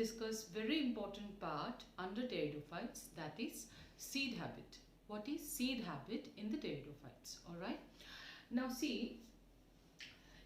discuss very important part under pteridophytes, that is seed habit. What is seed habit in the pteridophytes? Alright. Now see,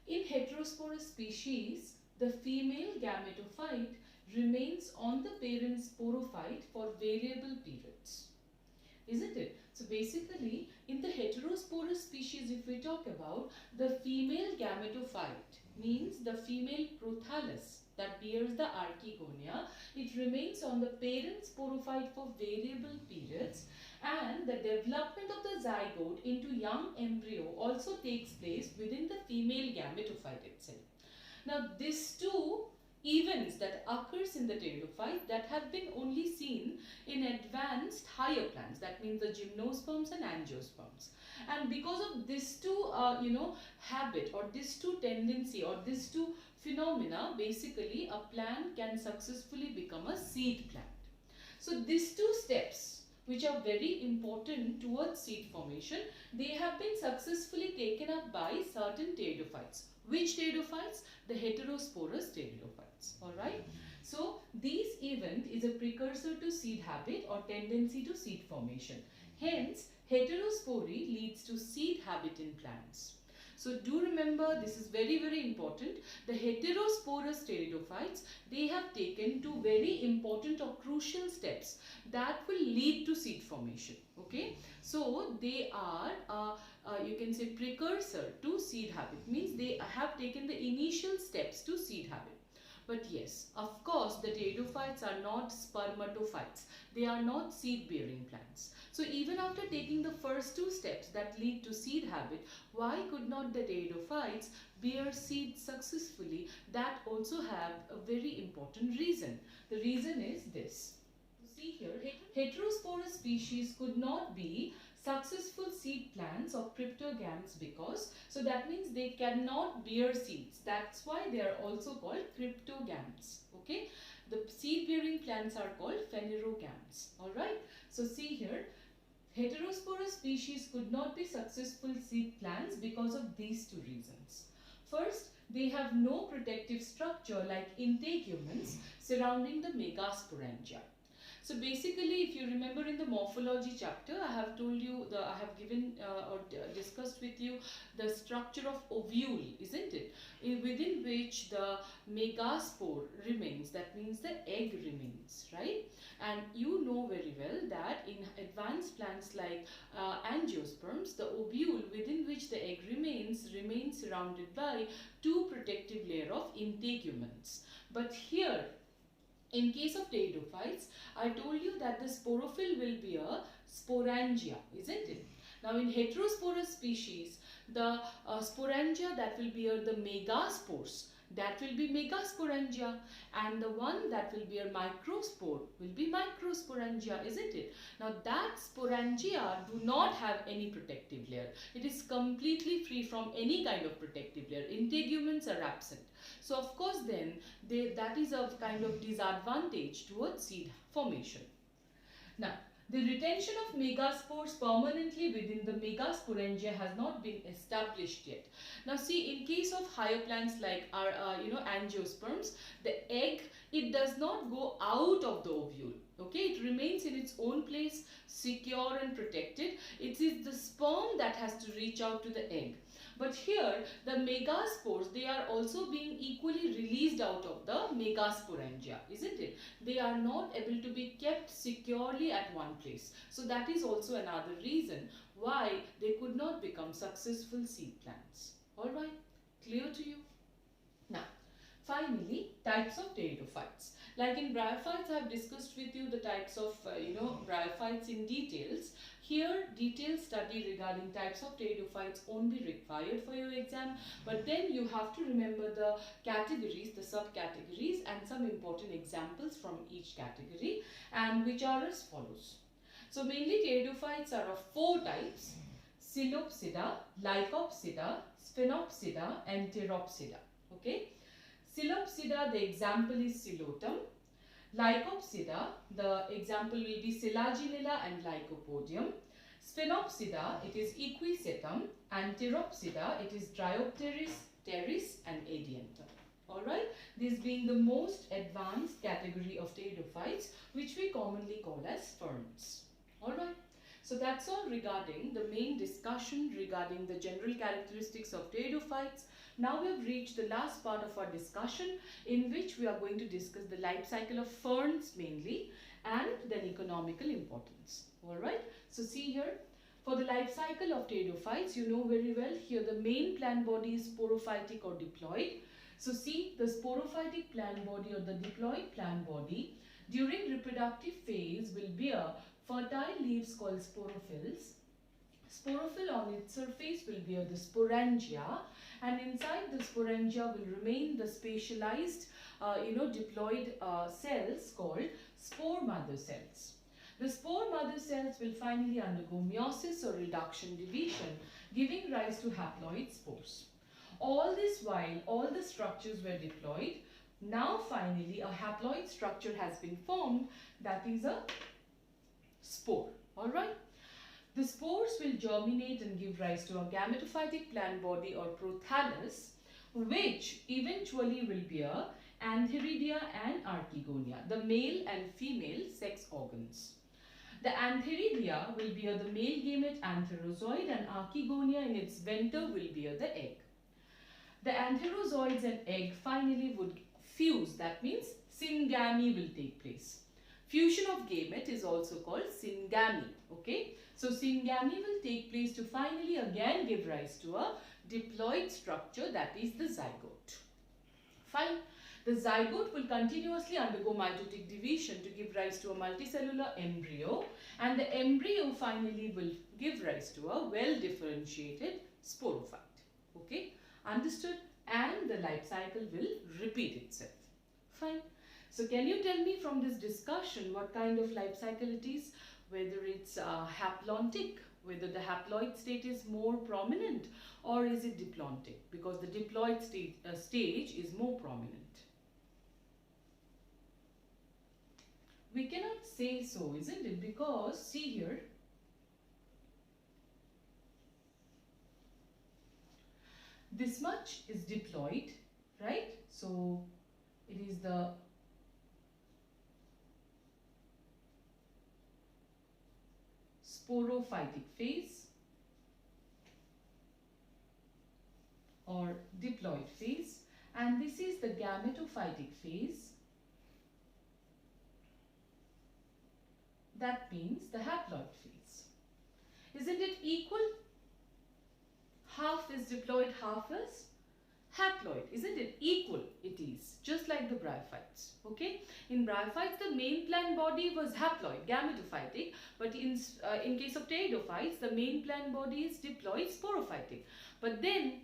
in heterosporous species, the female gametophyte remains on the parent sporophyte for variable periods. Isn't it? So basically, in the heterosporous species, if we talk about, the female gametophyte means the female prothallus that bears the archegonia, it remains on the parent sporophyte for variable periods, and the development of the zygote into young embryo also takes place within the female gametophyte itself. Now these two events that occurs in the pteridophyte that have been only seen in advanced higher plants, that means the gymnosperms and angiosperms, and because of these two habit or these two tendency or these two phenomena, basically a plant can successfully become a seed plant. So these two steps, which are very important towards seed formation, they have been successfully taken up by certain pteridophytes. Which pteridophytes? The heterosporous pteridophytes. Alright. So this event is a precursor to seed habit or tendency to seed formation. Hence, heterospory leads to seed habit in plants. So do remember, this is very important. The heterosporous pteridophytes, they have taken two very important or crucial steps that will lead to seed formation. Okay, so they are you can say precursor to seed habit, means they have taken the initial steps to seed habit. But yes, of course, the pteridophytes are not spermatophytes. They are not seed-bearing plants. So even after taking the first two steps that lead to seed habit, why could not the pteridophytes bear seeds successfully? That also have a very important reason. The reason is this. See here, heterosporous species could not be successful seed plants of cryptogams because, so that means they cannot bear seeds. That's why they are also called cryptogams. Okay, the seed bearing plants are called phanerogams. Alright, so see here, heterosporous species could not be successful seed plants because of these two reasons. First, they have no protective structure like integuments surrounding the megasporangia. So basically, if you remember in the morphology chapter, I have told you, I have given or discussed with you the structure of ovule, isn't it? Within which the megaspore remains, that means the egg remains, right? And you know very well that in advanced plants like angiosperms, the ovule within which the egg remains surrounded by two protective layer of integuments. But here, in case of pteridophytes, I told you that the sporophyll will be a sporangia, isn't it? Now in heterosporous species, the sporangia that will bear the megaspores, that will be megasporangia, and the one that will bear microspore will be microsporangia, isn't it? Now that sporangia do not have any protective layer. It is completely free from any kind of protective layer. Integuments are absent. So of course then that is a kind of disadvantage towards seed formation. Now the retention of megaspores permanently within the megasporangia has not been established yet. Now see, in case of higher plants like our angiosperms, the egg, it does not go out of the ovule. Okay, it remains in its own place, secure and protected. It is the sperm that has to reach out to the egg. But here, the megaspores, they are also being equally released out of the megasporangia, isn't it? They are not able to be kept securely at one place. So that is also another reason why they could not become successful seed plants. Alright, clear to you? Now, finally, types of pteridophytes. Like in bryophytes, I have discussed with you the types of bryophytes in details. Here, detailed study regarding types of pteridophytes won't be required for your exam, but then you have to remember the categories, the subcategories, and some important examples from each category, and which are as follows. So mainly pteridophytes are of four types: Psilopsida, Lycopsida, Sphenopsida, and Pteropsida. Okay. Psilopsida, the example is Psilotum. Lycopsida, the example will be Selaginella and Lycopodium. Sphenopsida, it is Equisetum, and Pteropsida, it is Dryopteris, Pteris, and Adiantum. Alright, this being the most advanced category of pteridophytes, which we commonly call as ferns. Alright, so that's all regarding the main discussion regarding the general characteristics of pteridophytes. Now we have reached the last part of our discussion, in which we are going to discuss the life cycle of ferns mainly, and then economical importance. Alright, so see here, for the life cycle of pteridophytes, you know very well, here the main plant body is sporophytic or diploid. So see, the sporophytic plant body or the diploid plant body during reproductive phase will bear fertile leaves called sporophylls. Sporophyll on its surface will bear the sporangia, and inside the sporangia will remain the specialized diploid cells called spore mother cells. The spore mother cells will finally undergo meiosis or reduction division, giving rise to haploid spores. All this while, all the structures were diploid. Now finally a haploid structure has been formed, that is a spore. Alright. The spores will germinate and give rise to a gametophytic plant body or prothallus, which eventually will bear antheridia and archegonia, the male and female sex organs. The antheridia will bear the male gamete antherozoid, and archegonia in its venter will bear the egg. The antherozoids and egg finally would fuse, that means syngamy will take place. Fusion of gamete is also called syngamy, okay. So syngamy will take place to finally again give rise to a diploid structure, that is the zygote. Fine. The zygote will continuously undergo mitotic division to give rise to a multicellular embryo, and the embryo finally will give rise to a well differentiated sporophyte, okay. Understood? And the life cycle will repeat itself. Fine. So can you tell me from this discussion what kind of life cycle it is? Whether it's haplontic, whether the haploid state is more prominent, or is it diplontic? Because the diploid stage is more prominent. We cannot say so, isn't it? Because see here, this much is diploid, right? So it is the sporophytic phase or diploid phase, and this is the gametophytic phase. That means the haploid phase. Isn't it equal? Half is diploid, half is haploid. Isn't it? Equal it is. Just like the bryophytes. Okay. In bryophytes, the main plant body was haploid, gametophytic. But in case of pteridophytes, the main plant body is diploid, sporophytic. But then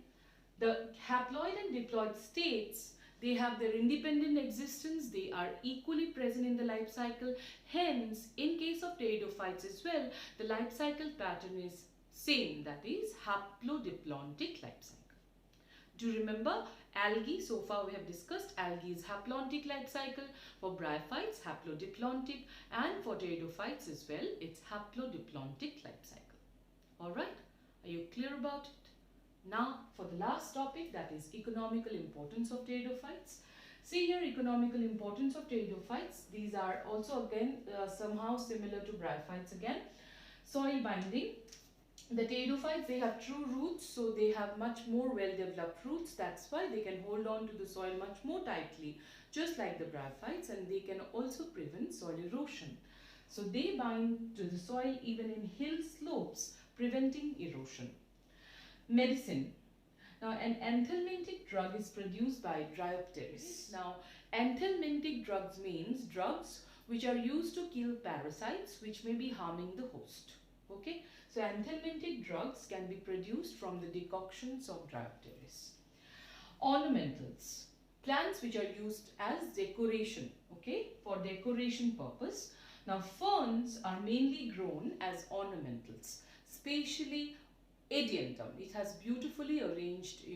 the haploid and diploid states, they have their independent existence. They are equally present in the life cycle. Hence, in case of pteridophytes as well, the life cycle pattern is same, that is haplodiplontic life cycle. Do you remember algae? So far we have discussed algae is haplontic life cycle. For bryophytes, haplodiplontic, and for pteridophytes as well, it's haplodiplontic life cycle. Alright, are you clear about it? Now for the last topic, that is economical importance of pteridophytes. See here, economical importance of pteridophytes. These are also again somehow similar to bryophytes again. Soil binding. The pteridophytes, they have true roots, so they have much more well developed roots. That's why they can hold on to the soil much more tightly, just like the bryophytes, and they can also prevent soil erosion. So they bind to the soil even in hill slopes, preventing erosion. Medicine. Now an anthelmintic drug is produced by Dryopteris. Now anthelmintic drugs means drugs which are used to kill parasites which may be harming the host. Okay. So anthelmintic drugs can be produced from the decoctions of Dryopteris. Ornamentals. Plants which are used as decoration, okay, for decoration purpose. Now ferns are mainly grown as ornamentals, spatially adiantum. It has beautifully arranged,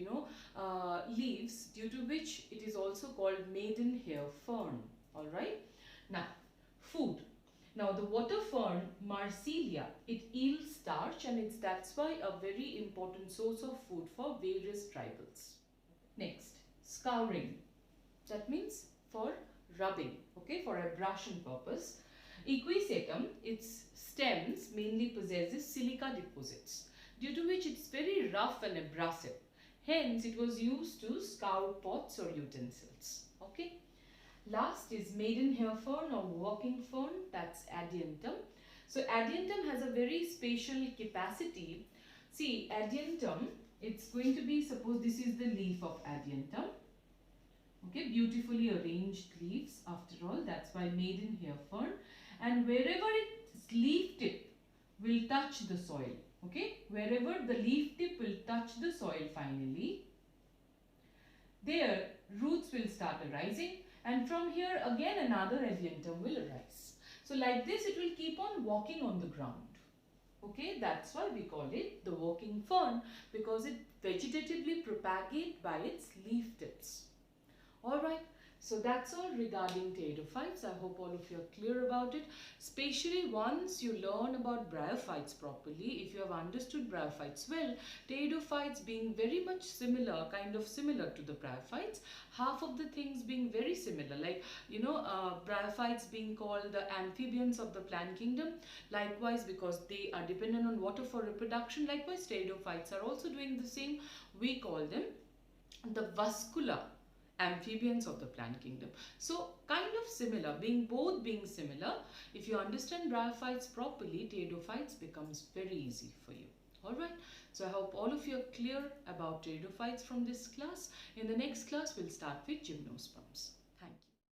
leaves, due to which it is also called maidenhair fern. Alright. Now, food. Now the water fern, Marsilia, it yields starch, and that's why a very important source of food for various tribals. Next, scouring. That means for rubbing, okay, for a brushing purpose. Equisetum, its stems mainly possesses silica deposits, due to which it's very rough and abrasive. Hence, it was used to scour pots or utensils. Okay. Last is maidenhair fern or walking fern, that's adiantum. So adiantum has a very special capacity. See, adiantum, it's going to be, suppose this is the leaf of adiantum. Okay, beautifully arranged leaves after all, that's why maidenhair fern. And wherever its leaf tip will touch the soil, okay, wherever the leaf tip will touch the soil finally, there roots will start arising, and from here again another adiantum will arise. So like this it will keep on walking on the ground. Okay, that's why we call it the walking fern, because it vegetatively propagates by its leaf tips. Alright, so that's all regarding pteridophytes. I hope all of you are clear about it. Especially once you learn about bryophytes properly, if you have understood bryophytes well, pteridophytes being very much similar, kind of similar to the bryophytes, half of the things being very similar, like, you know, bryophytes being called the amphibians of the plant kingdom. Likewise, because they are dependent on water for reproduction, likewise pteridophytes are also doing the same. We call them the vascular amphibians of the plant kingdom. So kind of similar, both being similar. If you understand bryophytes properly, pteridophytes becomes very easy for you. Alright, so I hope all of you are clear about pteridophytes from this class. In the next class, we'll start with gymnosperms.